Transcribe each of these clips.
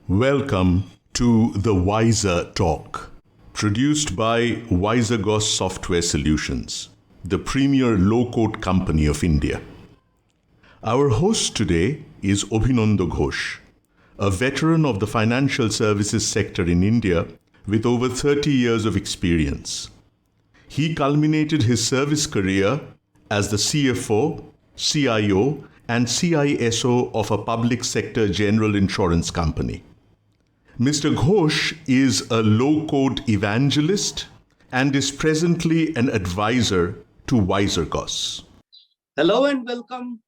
Welcome to the Wiser Talk, produced by WiserGos Software Solutions, the premier low-code company of India. Our host today is Abhinando Ghosh, a veteran of the financial services sector in India with over 30 years of experience. He culminated his service career as the CFO, CIO, and CISO of a public sector general insurance company. Mr. Ghosh is a low-code evangelist and is presently an advisor to WiserGos. Hello and welcome,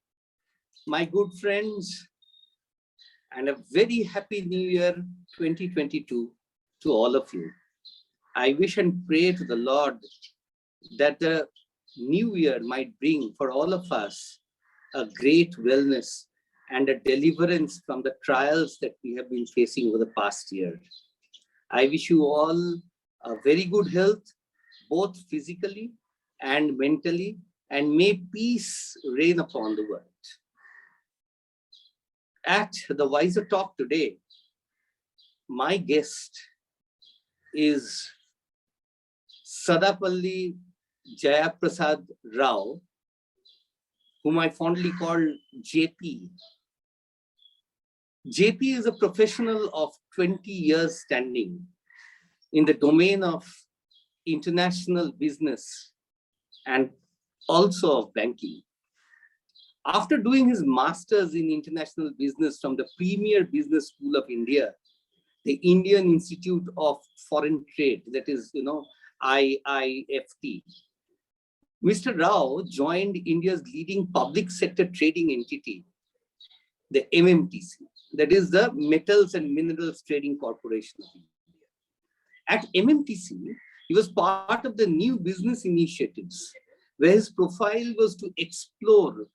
my good friends, and a very happy New Year 2022 to all of you. I wish and pray to the Lord that the new year might bring for all of us a great wellness and a deliverance from the trials that we have been facing over the past year. I wish you all a very good health, both physically and mentally, and may peace reign upon the world. At the Wiser Talk today, my guest is Sadapalli Jayaprasad Rao, whom I fondly call JP. JP is a professional of 20 years standing in the domain of international business and also of banking. After doing his master's in international business from the premier business school of India, the Indian Institute of Foreign Trade, that is, IIFT, Mr. Rao joined India's leading public sector trading entity, the MMTC, that is the Metals and Minerals Trading Corporation of India. At MMTC, he was part of the new business initiatives, where his profile was to explore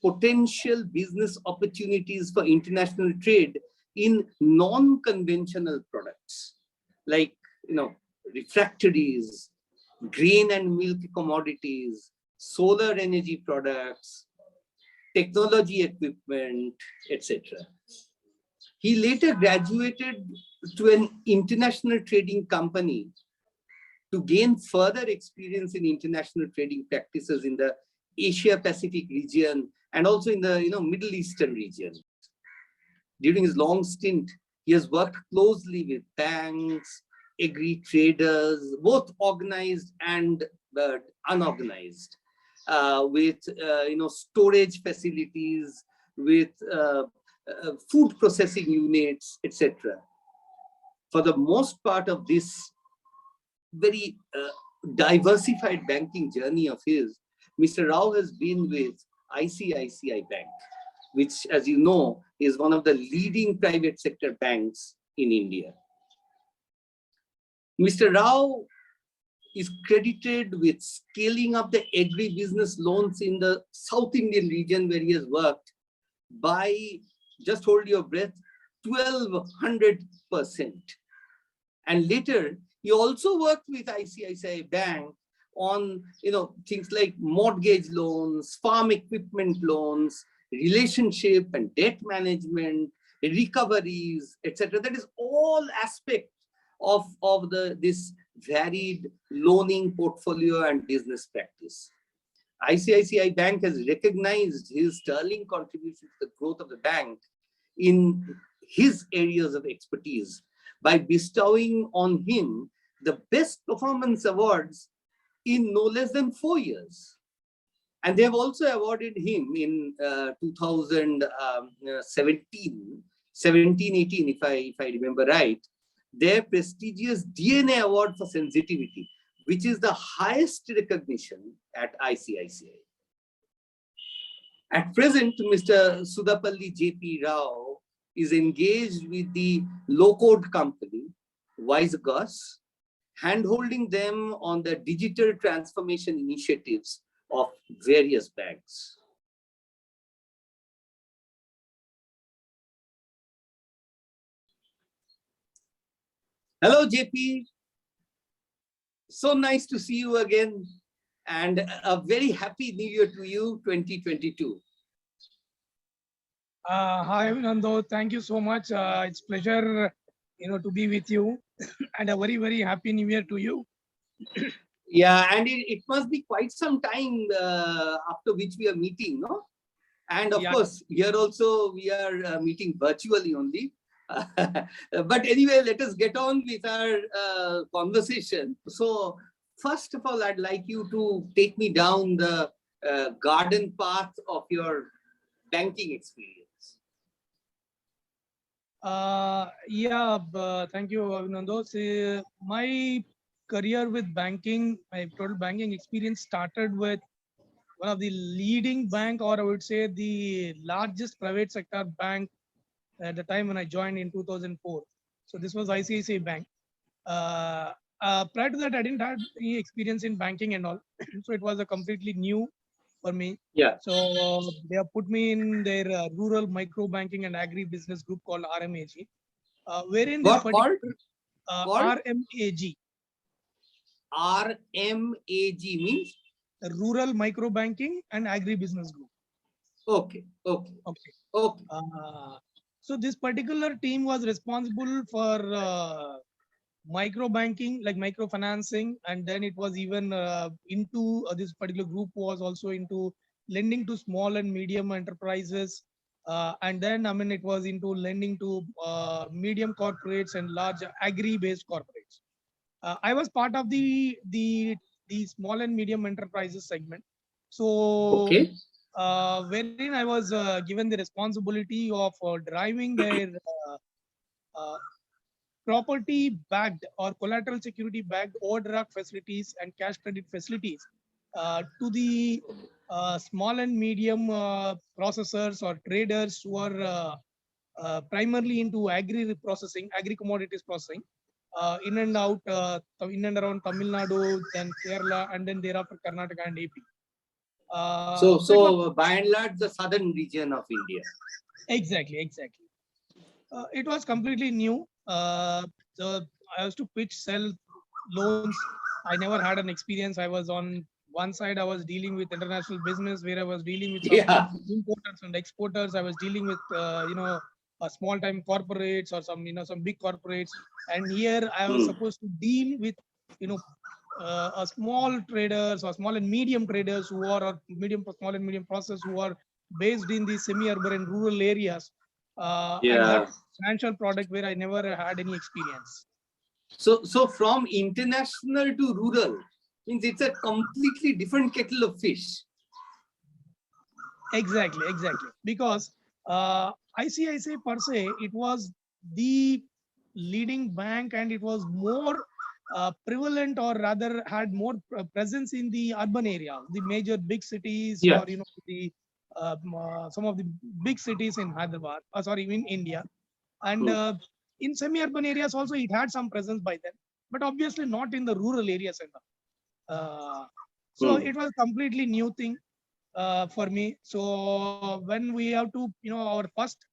potential business opportunities for international trade in non-conventional products, like refractories, grain and milk commodities, solar energy products, technology equipment, etc. He later graduated to an international trading company to gain further experience in international trading practices in the Asia Pacific region and also in the Middle Eastern region. During his long stint, he has worked closely with banks, agri traders, both organized and unorganized, with storage facilities, with food processing units, etc. For the most part of this very diversified banking journey of his, Mr. Rao has been with ICICI Bank, which, as you know, is one of the leading private sector banks in India. Mr. Rao is credited with scaling up the agribusiness loans in the South Indian region where he has worked by, just hold your breath, 1200%. And later, he also worked with ICICI Bank on things like mortgage loans, farm equipment loans, relationship and debt management, recoveries, etc. That is all aspects of this varied loaning portfolio and business practice. ICICI Bank has recognized his sterling contribution to the growth of the bank in his areas of expertise by bestowing on him the best performance awards in no less than 4 years. And they have also awarded him in 2017, 18, if I remember right, their prestigious DNA Award for Sensitivity, which is the highest recognition at ICICI. At present, Mr. Sadapalli JP Rao is engaged with the low-code company, WiserGos, hand-holding them on the digital transformation initiatives of various banks. Hello, JP. So nice to see you again, and a very happy New Year to you, 2022. Hi, Nando. Thank you so much. It's pleasure, to be with you, and a very, very happy New Year to you. Yeah, and it must be quite some time after which we are meeting, no? And of Yeah. course, here also we are meeting virtually only. But anyway, let us get on with our conversation. So, first of all, I'd like you to take me down the garden path of your banking experience. Thank you, Nando. So, my career with banking, my total banking experience started with one of the leading bank, or I would say the largest private sector bank at the time when I joined in 2004. So this was ICICI Bank. Prior to that, I didn't have any experience in banking and all. So it was a completely new for me. Yeah. So they have put me in their rural micro banking and agri business group called RMAG, wherein this particular RMAG. RMAG means rural micro banking and agri business group. Okay. So this particular team was responsible for micro banking, like microfinancing, and then it was even into this particular group was also into lending to small and medium enterprises, and then it was into lending to medium corporates and large agri-based corporates. I was part of the small and medium enterprises segment. So wherein I was given the responsibility of driving their property backed or collateral security backed overdraft facilities and cash credit facilities to the small and medium processors or traders who are primarily into agri commodities processing, in and around Tamil Nadu, then Kerala, and then thereafter Karnataka and AP. So by and large, the southern region of India. Exactly. It was completely new. So I was to pitch, sell loans. I never had an experience. I was on one side, I was dealing with international business, where I was dealing with some importers and exporters. I was dealing with small time corporates or some big corporates, and here I was supposed to deal with a small traders or small and medium traders who are small and medium processors who are based in the semi-urban and rural areas. And that financial product where I never had any experience. So from international to rural means it's a completely different kettle of fish. Exactly. Because ICICI per se, it was the leading bank, and it was more prevalent, or rather had more presence in the urban areas, the major big cities, or the some of the big cities in Hyderabad, in India, and in semi-urban areas also it had some presence by then, but obviously not in the rural areas. So it was completely new thing for me. So when we have to, our first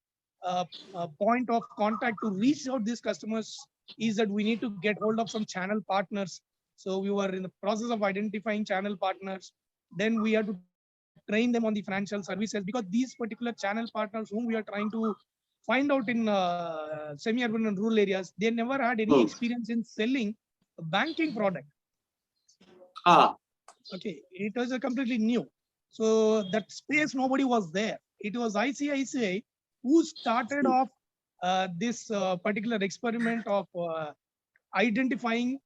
point of contact to reach out these customers is that we need to get hold of some channel partners. So we were in the process of identifying channel partners. Then we have to train them on the financial services, because these particular channel partners whom we are trying to find out in semi-urban and rural areas, they never had any experience in selling a banking product. Okay, it was a completely new. So that space, nobody was there. It was ICICI who started off this particular experiment of identifying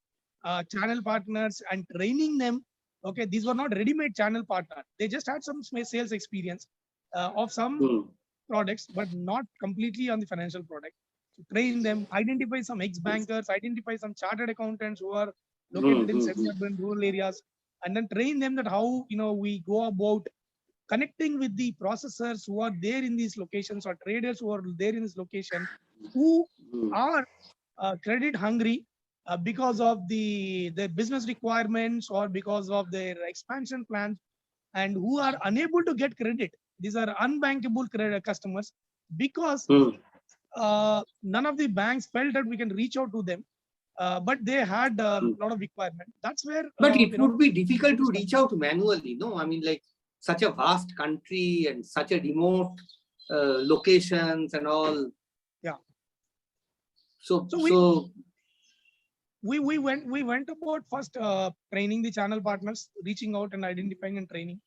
channel partners and training them. Okay, these were not ready-made channel partners. They just had some sales experience of some products, but not completely on the financial product. So train them, identify some ex-bankers, identify some chartered accountants who are located in semi-urban rural areas, and then train them that how we go about connecting with the processors who are there in these locations, or traders who are there in this location, who are credit hungry because of their business requirements or because of their expansion plans, and who are unable to get credit. These are unbankable credit customers, because none of the banks felt that we can reach out to them, but they had a lot of requirement. That's where. But it would be difficult to reach out manually, no? I mean, like such a vast country and such a remote locations and all. Yeah. So, So we went about first training the channel partners, reaching out and identifying and training.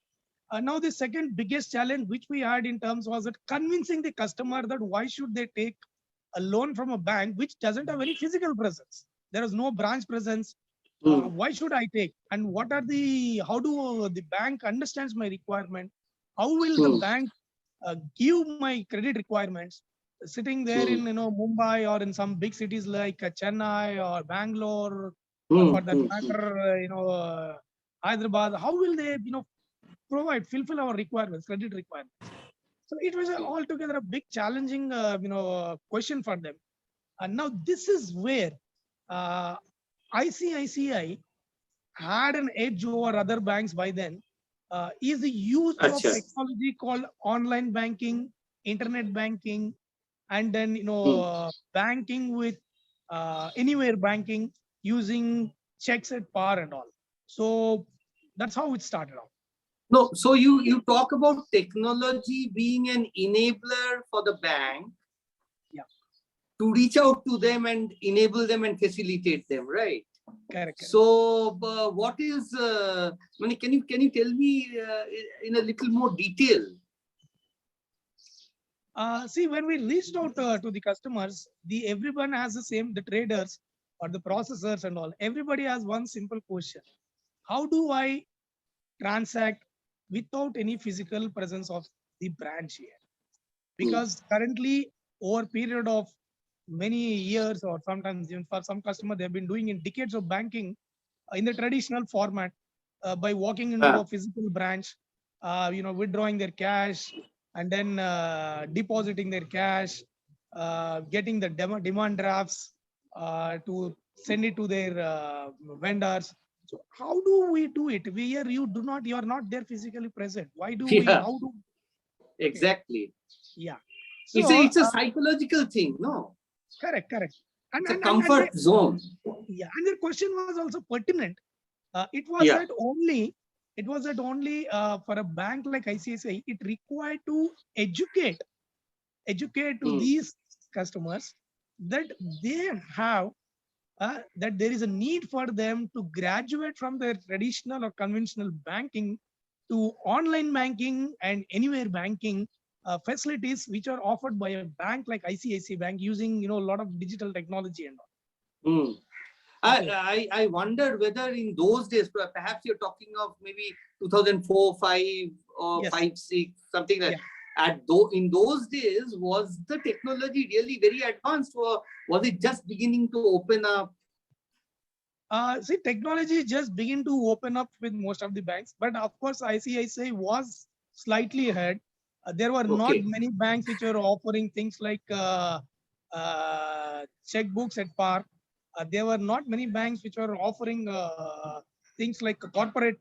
Now the second biggest challenge which we had in terms was that convincing the customer that why should they take a loan from a bank which doesn't have any physical presence. There is no branch presence. Why should I take? And what are the, how do the bank understands my requirement? How will the bank give my credit requirements? Sitting there in Mumbai or in some big cities like Chennai or Bangalore, or for that matter, Hyderabad, how will they fulfill our requirements, credit requirements? So it was altogether a big challenging question for them. And now this is where ICICI had an edge over other banks by then, is the use of technology called online banking, internet banking, and then banking with anywhere banking using checks at par and all. So that's how it started out. No, so you talk about technology being an enabler for the bank, to reach out to them and enable them and facilitate them, right? Correct. So what is, can you tell me in a little more detail? See, when we reached out to the customers, everyone has the same, the traders or the processors and all, everybody has one simple question. How do I transact without any physical presence of the branch here? Because currently, over a period of many years, or sometimes even for some customers, they've been doing in decades of banking in the traditional format by walking into a physical branch, withdrawing their cash and then depositing their cash, getting the demand drafts to send it to their vendors. So how do we do it? Here you are not there physically present. Why do we? How do? Exactly. Yeah. So, it's a psychological thing, no? Correct. It's a comfort zone. Yeah, and their question was also pertinent. It was that only for a bank like ICICI, it required to educate to these customers that they have that there is a need for them to graduate from their traditional or conventional banking to online banking and anywhere banking facilities which are offered by a bank like ICICI Bank using a lot of digital technology and all. I wonder whether in those days, perhaps you're talking of maybe 2004, 5 or 5, 6, something like that. In those days, was the technology really very advanced, or was it just beginning to open up? See, technology just began to open up with most of the banks, but of course, ICICI was slightly ahead. There were not many banks which were offering things like checkbooks at par. There were not many banks which were offering things like corporate,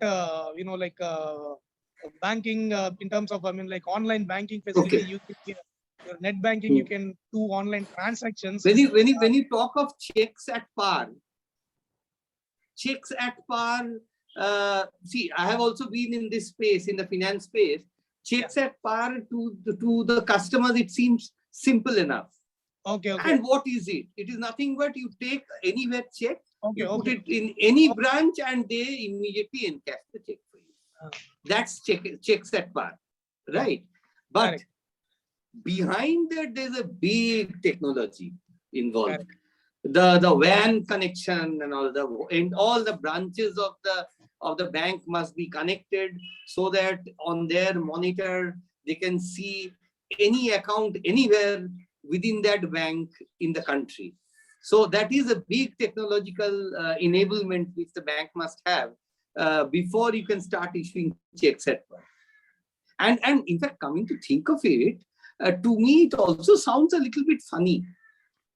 banking in terms of, like online banking facility. You can, your net banking, you can do online transactions. When you talk of checks at par, see, I have also been in this space, in the finance space. Checks at par to the customers, it seems simple enough. And what is it? It is nothing but you take anywhere check, you put it in any branch, and they immediately encash the check for you. That's checks at par, right? But behind that, there's a big technology involved. The WAN connection and all the branches of the bank must be connected so that on their monitor they can see any account anywhere within that bank in the country. So that is a big technological enablement which the bank must have before you can start issuing checks at par. And in fact, coming to think of it, to me it also sounds a little bit funny.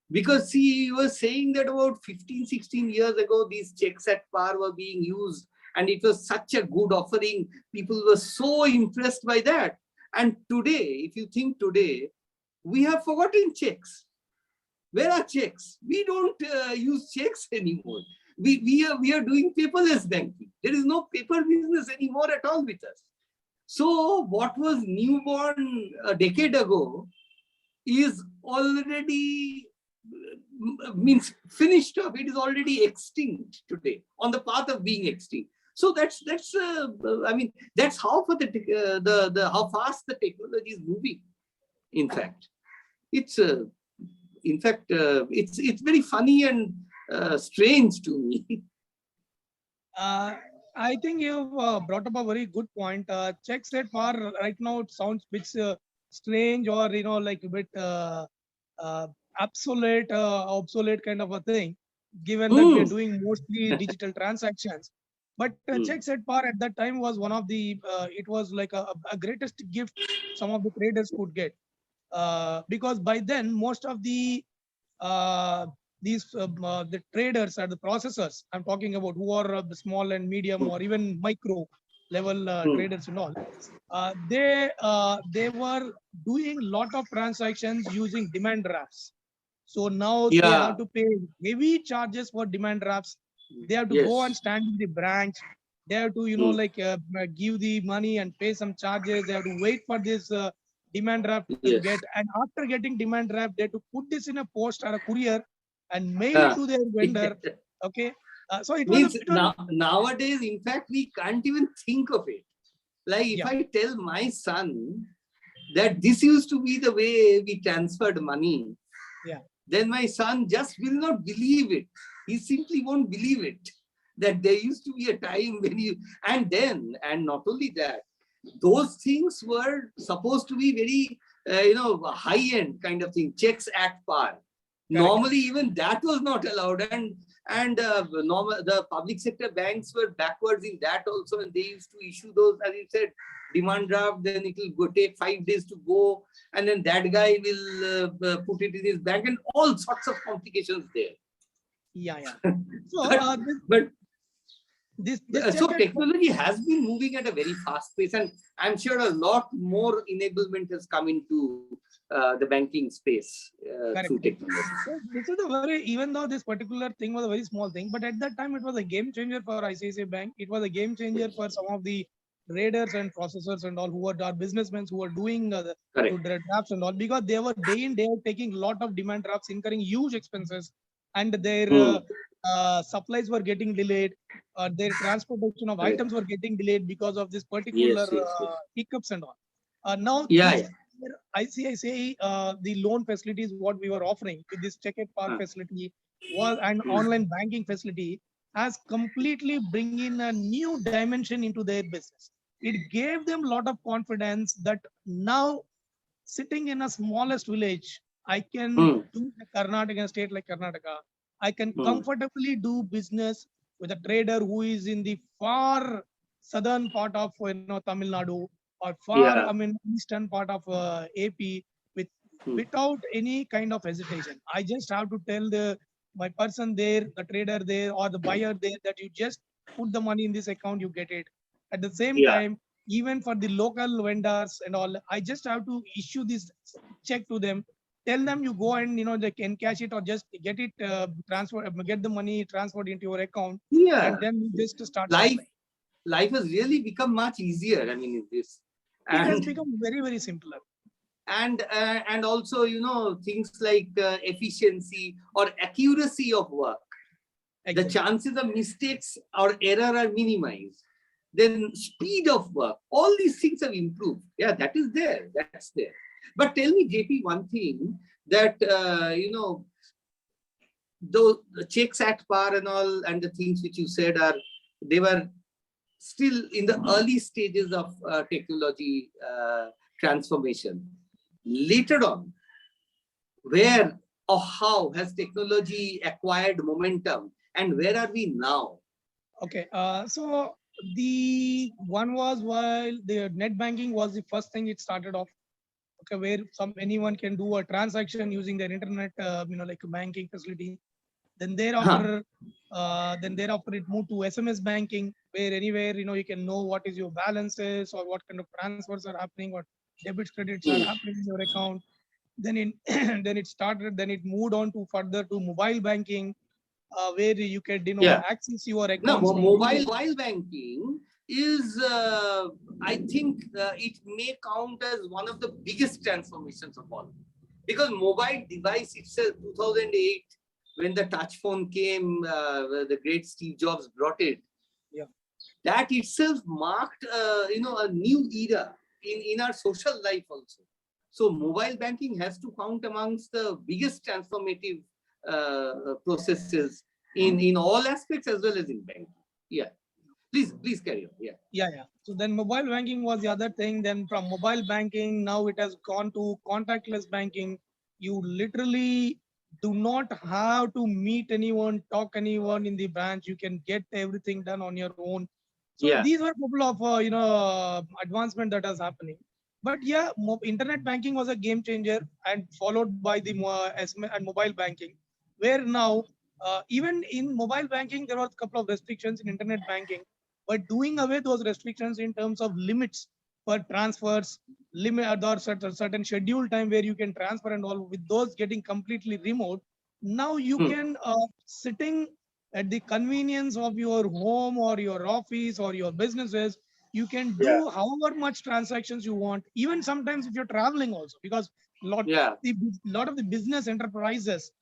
Because see, you were saying that about 15, 16 years ago, these checks at par were being used, and it was such a good offering. People were so impressed by that. And today, if you think today, we have forgotten checks. Where are checks? We don't use checks anymore. We are doing paperless banking. There is no paper business anymore at all with us. So what was newborn a decade ago is already means finished up. It is already extinct today, on the path of being extinct. So that's I mean, that's how for the how fast the technology is moving. In fact, it's it's very funny and strange to me. I think you've brought up a very good point. Checks at par right now it sounds bit strange, or like a bit obsolete kind of a thing, given that we are doing mostly digital transactions. But checks at par at that time was one of the it was like a greatest gift some of the traders could get, because by then most of the the traders or the processors I'm talking about, who are the small and medium or even micro level traders and all, they were doing lot of transactions using demand drafts. So now they Yeah. have to pay heavy charges for demand drafts. They have to go and stand in the branch. They have to give the money and pay some charges. They have to wait for this demand draft to Yes. get, and after getting demand draft, they have to put this in a post or a courier and mail it to their vendor. Okay, so it was, nowadays, in fact, we can't even think of it. Like if I tell my son that this used to be the way we transferred money, then my son just will not believe it. He simply won't believe it, that there used to be a time when you, and not only that, those things were supposed to be very, high-end kind of thing, checks at par. Normally, even that was not allowed, and the public sector banks were backwards in that also, and they used to issue those, as you said, demand draft. Then it will take 5 days to go, and then that guy will put it in his bank, and all sorts of complications there. So, but so technology has been moving at a very fast pace, and I'm sure a lot more enablement has come into the banking space through technology. So this is a very, even though this particular thing was a very small thing, but at that time it was a game changer for ICICI Bank. It was a game changer for some of the traders and processors and all, who are businessmen who are doing the drafts and all, because they were day in day out taking a lot of demand drafts, incurring huge expenses, and their supplies were getting delayed. Their transportation of items were getting delayed because of this particular hiccups and all. Now, ICICI, the loan facilities what we were offering with this check at par facility was an online banking facility, has completely bring in a new dimension into their business. It gave them a lot of confidence that now, sitting in a smallest village, I can do the Karnataka state like Karnataka. I can comfortably do business with a trader who is in the far southern part of Tamil Nadu, or far eastern part of AP, without any kind of hesitation. I just have to tell my person there, the trader there, or the buyer there, that you just put the money in this account, you get it. At the same time, even for the local vendors and all, I just have to issue this check to them, tell them you go and they can cash it, or just get it get the money transferred into your account, and then you just start life has really become much easier. I mean, it has become very, very simpler. And also, things like efficiency or accuracy of work. Exactly. The chances of mistakes or error are minimized. Then speed of work, all these things have improved. Yeah, that is there. That's there. But tell me, JP, one thing, that, those checks at par and all, and the things which you said they were still in the early stages of technology transformation. Later on, where or how has technology acquired momentum, and where are we now? Okay, so the one was, while the net banking was the first thing it started off, okay, where anyone can do a transaction using their internet, like a banking facility. Then thereafter, it moved to SMS banking, where anywhere you can know what is your balances, or what kind of transfers are happening, what debits, credits are happening in your account. Then then it moved on to further to mobile banking, where you can access your accounts. No, mobile banking is, I think it may count as one of the biggest transformations of all. Because mobile device itself, 2008, when the touch phone came, the great Steve Jobs brought it. Yeah. That itself marked, a new era in our social life also. So mobile banking has to count amongst the biggest transformative processes in all aspects as well as in banking. Yeah. Please carry on. Yeah. Yeah. So then mobile banking was the other thing. Then from mobile banking, now it has gone to contactless banking. You literally do not have to meet anyone, talk anyone in the branch. You can get everything done on your own. So Yeah. these were a couple of advancement that is happening. But yeah, internet banking was a game changer, and followed by the and mobile banking, where now even in mobile banking there was a couple of restrictions in internet banking. But doing away those restrictions in terms of limits for transfers, limit or certain schedule time where you can transfer and all, with those getting completely remote, now you can sitting at the convenience of your home or your office or your businesses, you can Yeah. do however much transactions you want. Even sometimes if you're traveling also, because Yeah. lot of the business enterprises,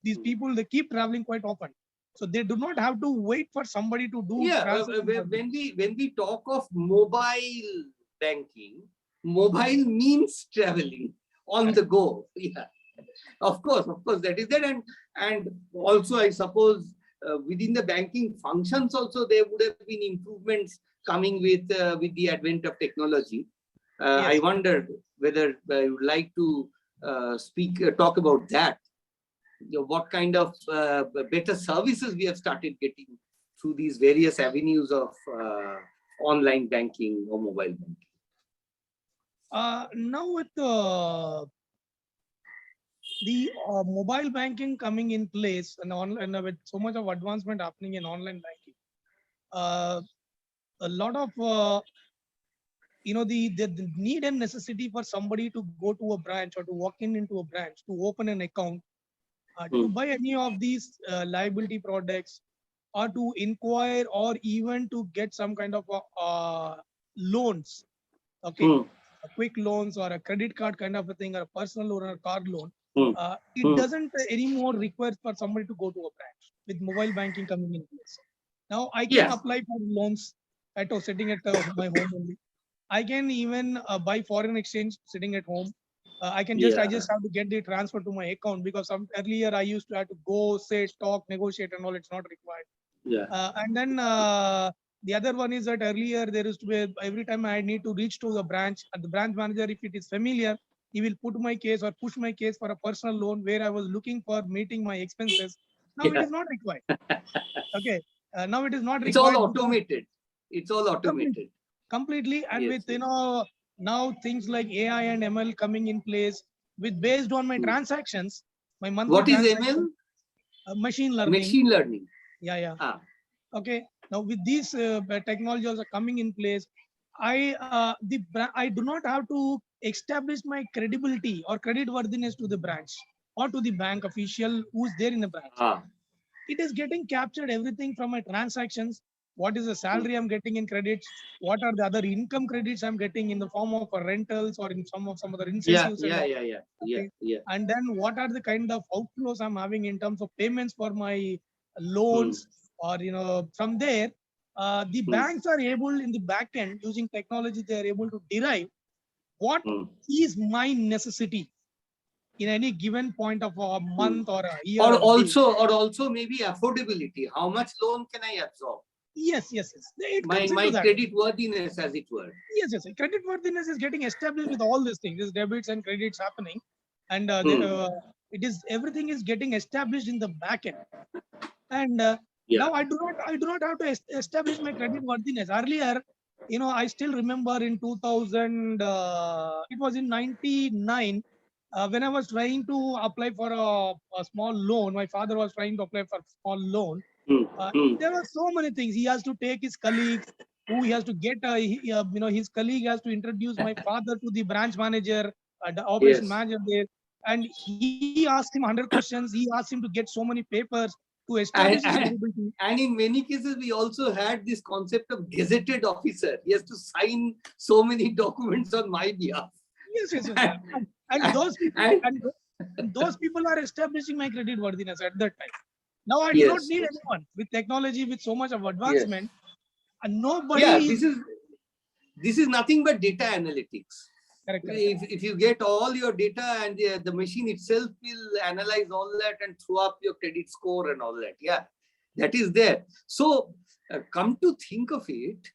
these people, they keep traveling quite often. So they do not have to wait for somebody to do Yeah, transactions. when we talk of mobile banking, mobile means traveling on the go. Yeah, of course, that is there, and also I suppose within the banking functions also there would have been improvements coming with the advent of technology. I Yes. wonder whether you would like to talk about that. What kind of better services we have started getting through these various avenues of online banking or mobile banking. Now with the mobile banking coming in place and online, with so much of advancement happening in online banking, a lot of the need and necessity for somebody to go to a branch or to walk into a branch to open an account, to buy any of these liability products, or to inquire, or even to get some kind of loans, okay, a quick loans or a credit card kind of a thing, or a personal loan or a car loan, it doesn't anymore require for somebody to go to a branch with mobile banking coming in place. Now I can Yes. apply for loans at sitting at my home only. I can even buy foreign exchange sitting at home. I just have to get the transfer to my account, because earlier I used to have to go, sit, talk, negotiate and all. It's not required. Yeah. And then the other one is that earlier there used to be, every time I need to reach to the branch, and the branch manager, if it is familiar, he will put my case or push my case for a personal loan where I was looking for meeting my expenses. Now it is not required. Okay. Now it is not It's required. all automated. It's all automated. Completely. And Yes, with now things like AI and ML coming in place, with based on my transactions, my monthly What is transactions, ML? machine learning. Machine learning. Yeah. Ah. Okay. Now with these technologies are coming in place, I do not have to establish my credibility or creditworthiness to the branch or to the bank official who's there in the branch. Ah. It is getting captured everything from my transactions. What is the salary I'm getting in credits? What are the other income credits I'm getting in the form of rentals or in some other incentives? Yeah. And then what are the kind of outflows I'm having in terms of payments for my loans? Or from there, the banks are able in the back end, using technology, they are able to derive what is my necessity in any given point of a month or a year. Or also maybe affordability. How much loan can I absorb? Yes. My credit worthiness, as it were. Yes. Credit worthiness is getting established with all these things. There's debits and credits happening, and everything is getting established in the back end. And now I do not have to establish my credit worthiness. Earlier, I still remember in 2000, it was in 99, when I was trying to apply for a small loan. My father was trying to apply for a small loan. There were so many things. He has to take his colleagues, who he has to get. His colleague has to introduce my father to the branch manager, the operation manager there, and he asked him 100 questions. He asked him to get so many papers. to establish his And, credibility. and in many cases, we also had this concept of gazetted officer. He has to sign so many documents on my behalf. Yes, yes, yes. And, And those people, and and those people are establishing my credit worthiness at that time. Now I do not yes, need yes, anyone with technology, with so much of yes. advancement, and nobody Yeah, is this is nothing but data analytics. correct. If you get all your data and the machine itself will analyze all that and throw up your credit score and all that. Yeah, that is there. So come to think of it,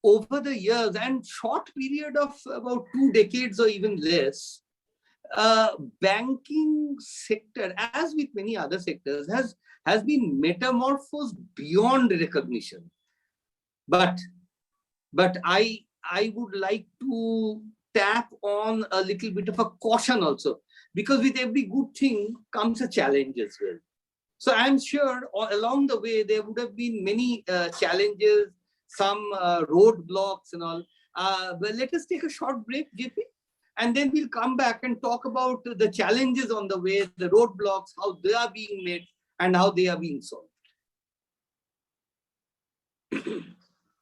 over the years and short period of about 2 decades or even less, banking sector, as with many other sectors, has been metamorphosed beyond recognition. But I would like to tap on a little bit of a caution also, because with every good thing comes a challenge as well. So I'm sure along the way there would have been many challenges, some roadblocks and all. But let us take a short break, JP, and then we'll come back and talk about the challenges on the way, the roadblocks, how they are being made and how they are being solved.